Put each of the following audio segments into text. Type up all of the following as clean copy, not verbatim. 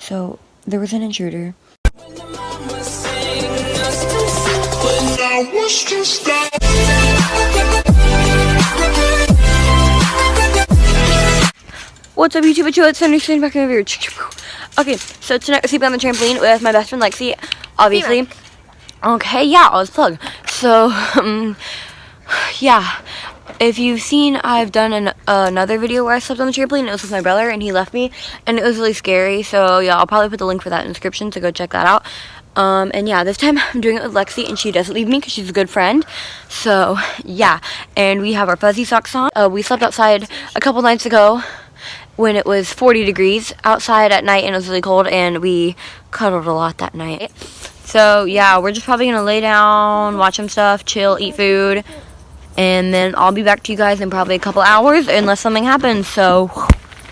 So there was an intruder. What's up, YouTube? It's Serenity back over here. Okay, so tonight we're sleeping on the trampoline with my best friend Lexi, obviously. Okay, yeah, I was plugged. So, yeah. If you've seen, I've done another video where I slept on the trampoline. It was with my brother, and he left me, and it was really scary. So, yeah, I'll probably put the link for that in the description, so go check that out. And yeah, this time I'm doing it with Lexi, and she doesn't leave me because she's a good friend. So, yeah, and we have our fuzzy socks on. We slept outside a couple nights ago when it was 40 degrees outside at night, and it was really cold, and we cuddled a lot that night. So, yeah, we're just probably going to lay down, watch some stuff, chill, eat food. And then I'll be back to you guys in probably a couple hours unless something happens, so...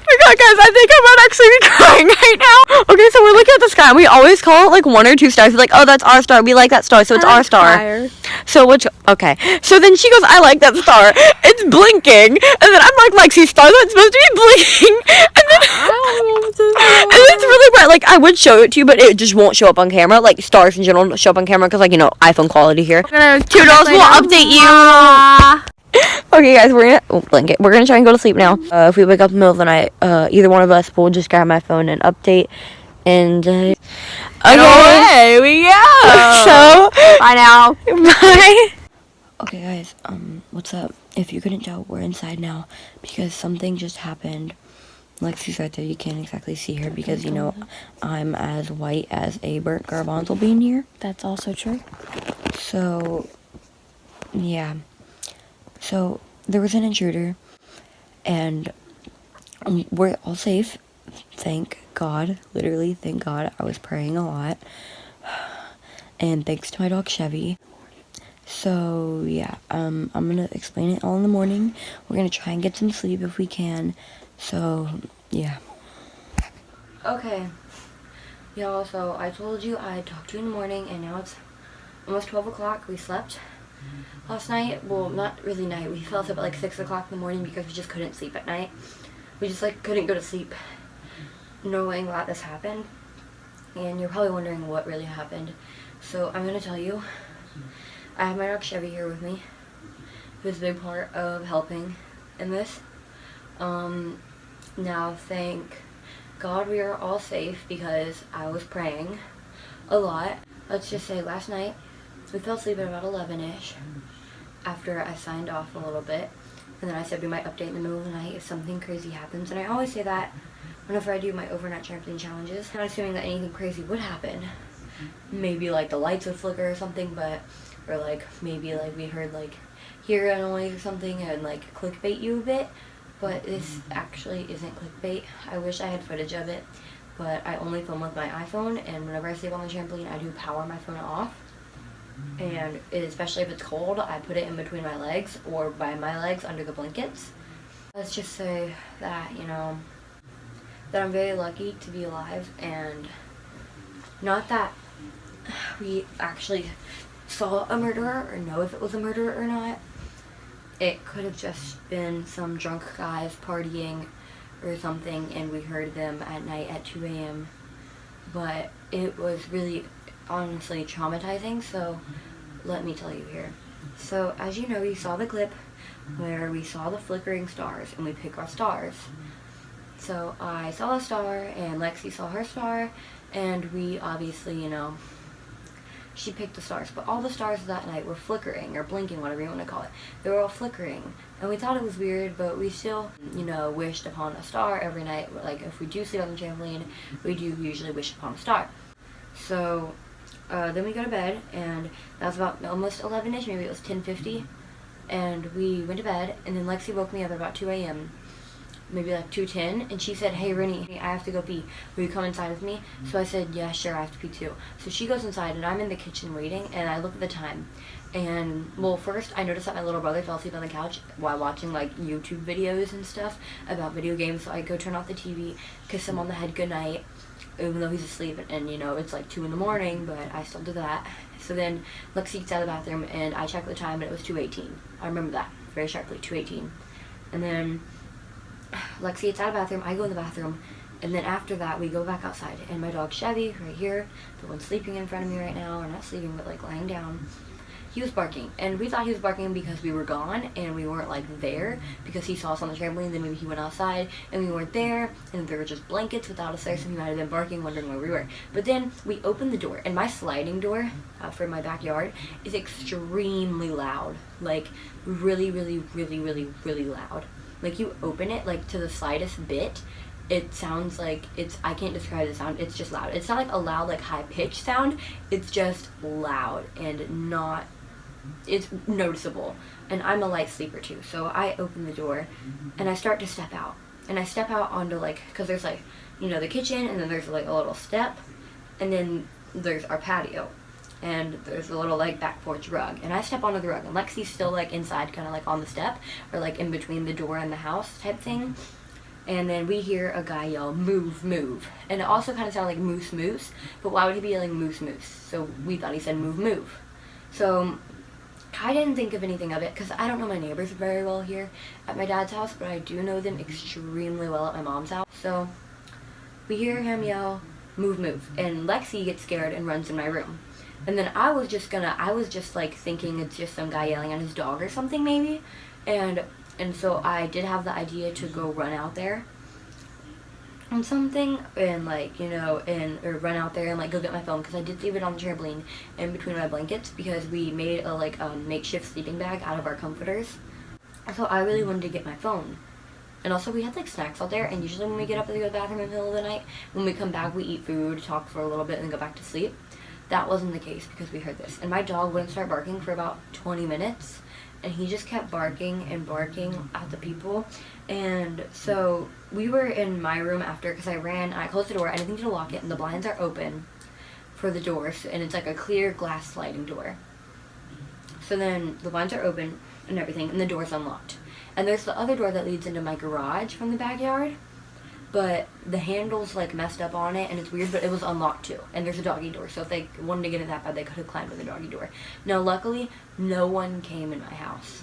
Oh my god, guys, I think I might actually be crying right now. Okay, so we're looking at the sky, and we always call it, like, 1 or 2 stars. We're like, oh, that's our star. We like that star, so it's our star. Fire. So, which... Okay. So then she goes, I like that star. It's blinking. And then I'm like, Lexi, stars aren't supposed to be blinking. And then... and it's really bright. Like, I would show it to you, but it just won't show up on camera. Like, stars in general don't show up on camera because, like, you know, iPhone quality here. Toodles will update you. Okay, guys, we're gonna try and go to sleep now. If we wake up in the middle of the night, either one of us will just grab my phone and update. And okay, away we go. So bye now. Bye. Okay, guys, what's up? If you couldn't tell, we're inside now because something just happened. Lexi's right there. You can't exactly see her because, you know, I'm as white as a burnt garbanzo bean here. That's also true. So, yeah. So, there was an intruder, and we're all safe. Thank God. Literally, thank God. I was praying a lot. And thanks to my dog, Chevy. So, yeah, I'm going to explain it all in the morning. We're going to try and get some sleep if we can. So, yeah. Okay. Y'all, so I told you I'd talk to you in the morning, and now it's almost 12 o'clock. We slept last night. Well, not really night. We fell asleep at like 6 o'clock in the morning because we just couldn't sleep at night. We just like couldn't go to sleep knowing that this happened. And you're probably wondering what really happened. So I'm going to tell you. I have my dog Chevy here with me, who's a big part of helping in this. Now, thank God we are all safe because I was praying a lot. Let's just say last night, we fell asleep at about 11-ish after I signed off a little bit. And then I said we might update in the middle of the night if something crazy happens. And I always say that whenever I do my overnight trampoline challenges. Not assuming that anything crazy would happen. Maybe like the lights would flicker or something, but... Or like maybe like we heard like hear a noise or something and like clickbait you a bit. But this actually isn't clickbait. I wish I had footage of it. But I only film with my iPhone, and whenever I sleep on the trampoline I do power my phone off. And especially if it's cold, I put it in between my legs or by my legs under the blankets. Let's just say that, you know, that I'm very lucky to be alive, and not that we actually saw a murderer or know if it was a murderer or not. It could have just been some drunk guys partying or something, and we heard them at night at 2 a.m. But it was really honestly traumatizing, so let me tell you here. So as you know, you saw the clip where we saw the flickering stars and we pick our stars. So I saw a star and Lexi saw her star, and we obviously, you know, she picked the stars, but all the stars that night were flickering or blinking, whatever you want to call it. They were all flickering, and we thought it was weird, but we still, you know, wished upon a star every night. Like if we do sleep on the trampoline, we do usually wish upon a star. So then we go to bed, and that was about almost 11-ish, maybe it was 10:50, and we went to bed, and then Lexi woke me up at about 2 a.m., maybe like 2:10, and she said, hey Rennie, I have to go pee, will you come inside with me? So I said, yeah, sure, I have to pee too. So she goes inside, and I'm in the kitchen waiting, and I look at the time, and well, first I noticed that my little brother fell asleep on the couch while watching like YouTube videos and stuff about video games. So I go turn off the TV, kiss him on the head goodnight, even though he's asleep, and you know, it's like 2 in the morning, but I still do that. So then Lexi gets out of the bathroom, and I checked the time, and it was 2:18. I remember that very sharply, 2:18. And then Lexi gets out of the bathroom, I go in the bathroom, And then after that, we go back outside, and my dog Chevy, right here, the one sleeping in front of me right now, or not sleeping, but like lying down, he was barking. And we thought he was barking because we were gone, and we weren't like there, because he saw us on the trampoline, then maybe he went outside, and we weren't there, and there were just blankets without us there, so he might have been barking, wondering where we were. But then we opened the door, and my sliding door for my backyard is extremely loud. Like, really, really, really, really, really loud. Like, you open it, like, to the slightest bit, it sounds like I can't describe the sound, it's just loud. It's not like a loud, like, high-pitched sound, it's just loud and not, it's noticeable. And I'm a light sleeper too, so I open the door and I start to step out. And I step out onto, like, because there's, like, you know, the kitchen, and then there's, like, a little step, and then there's our patio. And there's a little, like, back porch rug. And I step onto the rug, and Lexi's still, like, inside, kind of, like, on the step, or, like, in between the door and the house type thing. And then we hear a guy yell, "Move, move." And it also kind of sounded like moose, moose. But why would he be yelling moose, moose? So we thought he said move, move. So I didn't think of anything of it, because I don't know my neighbors very well here at my dad's house, but I do know them extremely well at my mom's house. So we hear him yell, "Move, move." And Lexi gets scared and runs in my room. And then I was just like thinking it's just some guy yelling at his dog or something maybe. And so I did have the idea to go run out there on something, and like, you know, or run out there and like go get my phone, because I did leave it on the trampoline in between my blankets, because we made a like makeshift sleeping bag out of our comforters. So I really wanted to get my phone. And also we had like snacks out there, and usually when we get up and go to the bathroom in the middle of the night, when we come back we eat food, talk for a little bit, and then go back to sleep. That wasn't the case, because we heard this. And my dog wouldn't start barking for about 20 minutes. And he just kept barking and barking at the people. And so we were in my room after, because I ran and I closed the door. I didn't think to lock it, and the blinds are open for the doors, and it's like a clear glass sliding door. So then the blinds are open and everything, and the door's unlocked. And there's the other door that leads into my garage from the backyard, but the handle's like messed up on it, and it's weird, but it was unlocked too. And there's a doggy door, so if they wanted to get in that bad, they could have climbed in the doggy door. Now luckily no one came in my house,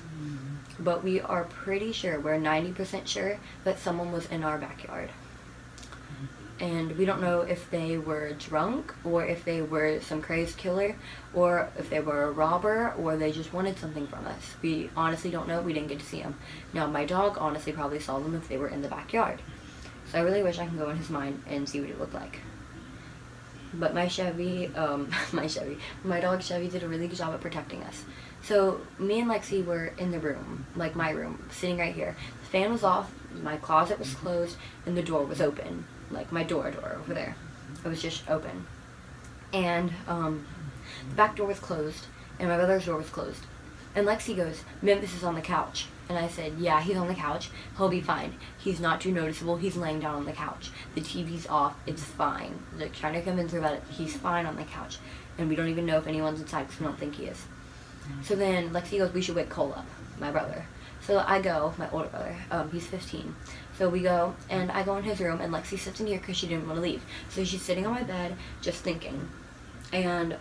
but we are pretty sure, we're 90% sure that someone was in our backyard. And we don't know if they were drunk, or if they were some crazed killer, or if they were a robber, or they just wanted something from us. We honestly don't know. We didn't get to see them. Now my dog honestly probably saw them if they were in the backyard. So I really wish I can go in his mind and see what it looked like. But my dog Chevy did a really good job at protecting us. So me and Lexi were in the room, like my room, sitting right here. The fan was off, my closet was closed, and the door was open. Like my door over there. It was just open. And the back door was closed, and my brother's door was closed. And Lexi goes, "Memphis is on the couch." And I said, "Yeah, he's on the couch. He'll be fine. He's not too noticeable. He's laying down on the couch. The TV's off. It's fine." Like, trying to convince her about it. He's fine on the couch. And we don't even know if anyone's inside, because we don't think he is. So then Lexi goes, "We should wake Cole up," my brother. So I go, my older brother, he's 15. So we go, and I go in his room, and Lexi sits in here because she didn't want to leave. So she's sitting on my bed, just thinking. And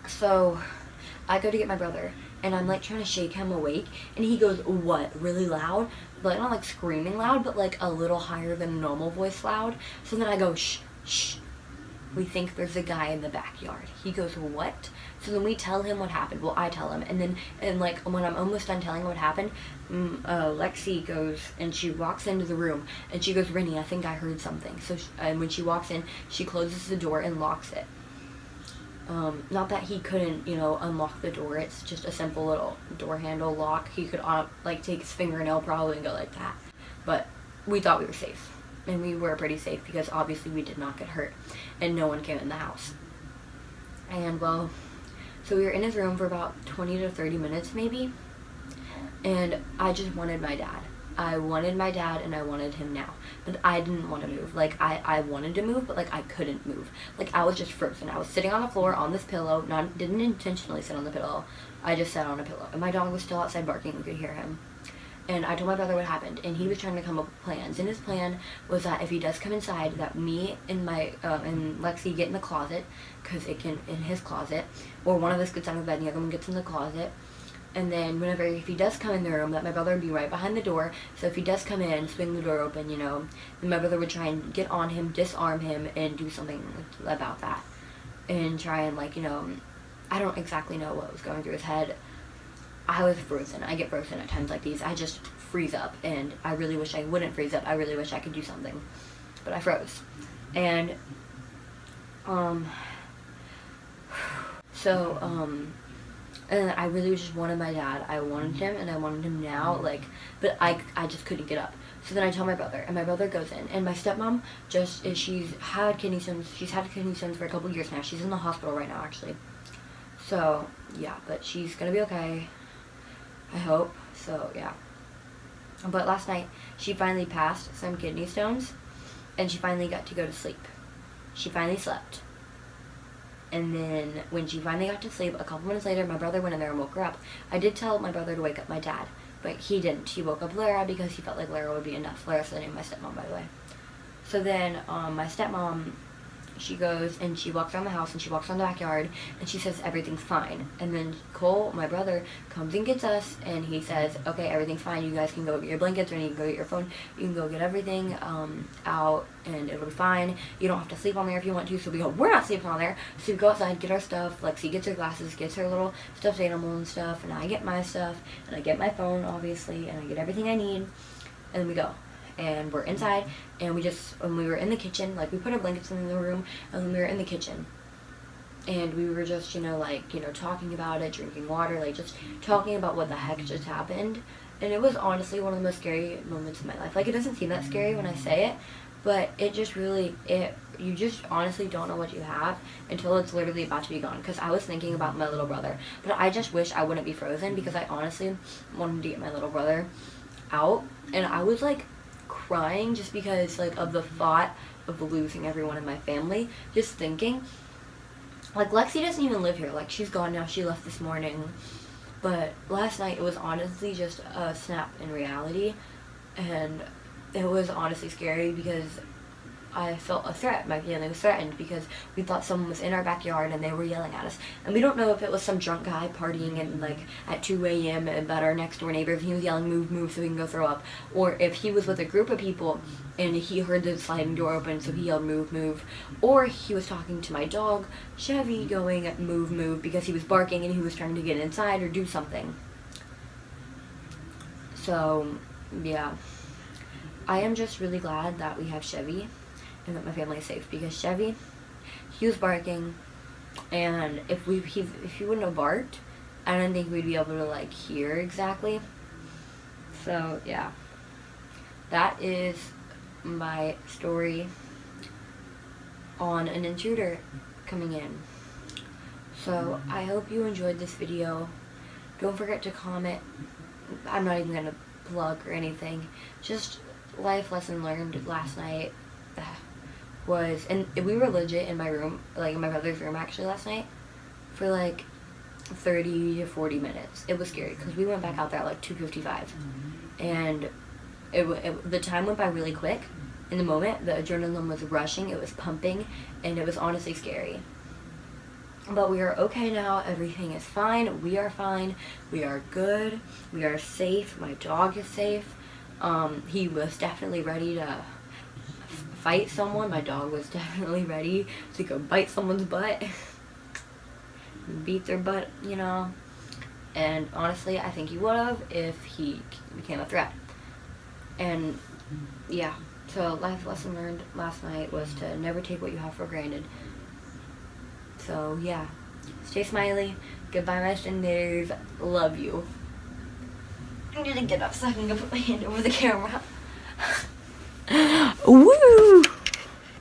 so I go to get my brother, and I'm like trying to shake him awake, and he goes, "What?" really loud, but not like screaming loud, but like a little higher than normal voice loud. So then I go, "Shh, shh. We think there's a guy in the backyard." He goes, "What?" So then we tell him what happened. Well, I tell him, and like when I'm almost done telling him what happened, Lexi goes and she walks into the room, and she goes, "Rennie, I think I heard something." So and when she walks in, she closes the door and locks it. Not that he couldn't, you know, unlock the door. It's just a simple little door handle lock. He could like take his fingernail probably and go like that. But we thought we were safe. And we were pretty safe, because obviously we did not get hurt, and no one came in the house. And well, so we were in his room for about 20 to 30 minutes maybe, and I just wanted my dad. I wanted my dad, and I wanted him now. But I didn't want to move. Like, I wanted to move, but like I couldn't move. Like, I was just frozen. I was sitting on the floor on this pillow. Didn't intentionally sit on the pillow. I just sat on a pillow. And my dog was still outside barking. We could hear him. And I told my brother what happened, and he was trying to come up with plans. And his plan was that if he does come inside, that me and my and Lexi get in the closet, because it can in his closet, or one of us gets out of bed and the other one gets in the closet, And then if he does come in the room, that my brother would be right behind the door. So if he does come in, swing the door open, you know, then my brother would try and get on him, disarm him, and do something about that. And try and, like, you know, I don't exactly know what was going through his head. I was frozen. I get frozen at times like these. I just freeze up, and I really wish I wouldn't freeze up. I really wish I could do something. But I froze. And, and I really just wanted my dad. I wanted him, and I wanted him now, like, but I just couldn't get up. So then I tell my brother, and my brother goes in, and my stepmom she's had kidney stones for a couple years now. She's in the hospital right now, actually. So, yeah, but she's gonna be okay, I hope. So, yeah. But last night, she finally passed some kidney stones, and she finally got to go to sleep. She finally slept. And then when she finally got to sleep, a couple minutes later, my brother went in there and woke her up. I did tell my brother to wake up my dad, but he didn't. He woke up Lara because he felt like Lara would be enough. Lara's the name of my stepmom, by the way. So then my stepmom, she goes and she walks around the house and she walks around the backyard and she says everything's fine. And then Cole, my brother, comes and gets us and he says, okay, everything's fine. You guys can go get your blankets, or you can go get your phone. You can go get everything out and it'll be fine. You don't have to sleep on there if you want to. So we go, we're not sleeping on there. So we go outside, get our stuff. Lexi gets her glasses, gets her little stuffed animal and stuff, and I get my stuff, and I get my phone, obviously, and I get everything I need, and then we go. And we're inside, and when we were in the kitchen, like, we put our blankets in the room, and then we were in the kitchen, and we were just, you know, like, you know, talking about it, drinking water, like, just talking about what the heck just happened. And it was honestly one of the most scary moments of my life. Like, it doesn't seem that scary when I say it, but it just really, you just honestly don't know what you have until it's literally about to be gone. Because I was thinking about my little brother, but I just wish I wouldn't be frozen, because I honestly wanted to get my little brother out, and I was, like, crying just because, like, of the thought of losing everyone in my family. Just thinking, like, Lexi doesn't even live here. Like, she's gone now. She left this morning. But last night, it was honestly just a snap in reality, and it was honestly scary because I felt a threat. My family was threatened because we thought someone was in our backyard and they were yelling at us. And we don't know if it was some drunk guy partying and, like, at 2 a.m. about our next door neighbor, if he was yelling, move, move, so we can go throw up. Or if he was with a group of people and he heard the sliding door open, so he yelled, move, move. Or he was talking to my dog, Chevy, going, move, move, because he was barking and he was trying to get inside or do something. So, yeah. I am just really glad that we have Chevy and that my family is safe, because Chevy, he was barking, and if he wouldn't have barked, I don't think we'd be able to, like, hear exactly. So, yeah. That is my story on an intruder coming in. So, I hope you enjoyed this video. Don't forget to comment. I'm not even gonna plug or anything. Just life lesson learned last night was, and we were legit in my room, like in my brother's room actually last night, for like 30 to 40 minutes. It was scary because we went back out there at like 2:55, and the time went by really quick. In the moment, the adrenaline was rushing, it was pumping, and it was honestly scary. But we are okay now. Everything is fine. We are fine. We are good. We are safe. My dog is safe. He was definitely ready to fight someone. My dog was definitely ready to go bite someone's butt. Beat their butt, you know. And honestly, I think he would have if he became a threat. And yeah. So life lesson learned last night was to never take what you have for granted. So yeah. Stay smiley. Goodbye, my senders. Love you. I'm gonna get up so I can go put my hand over the camera. Woo!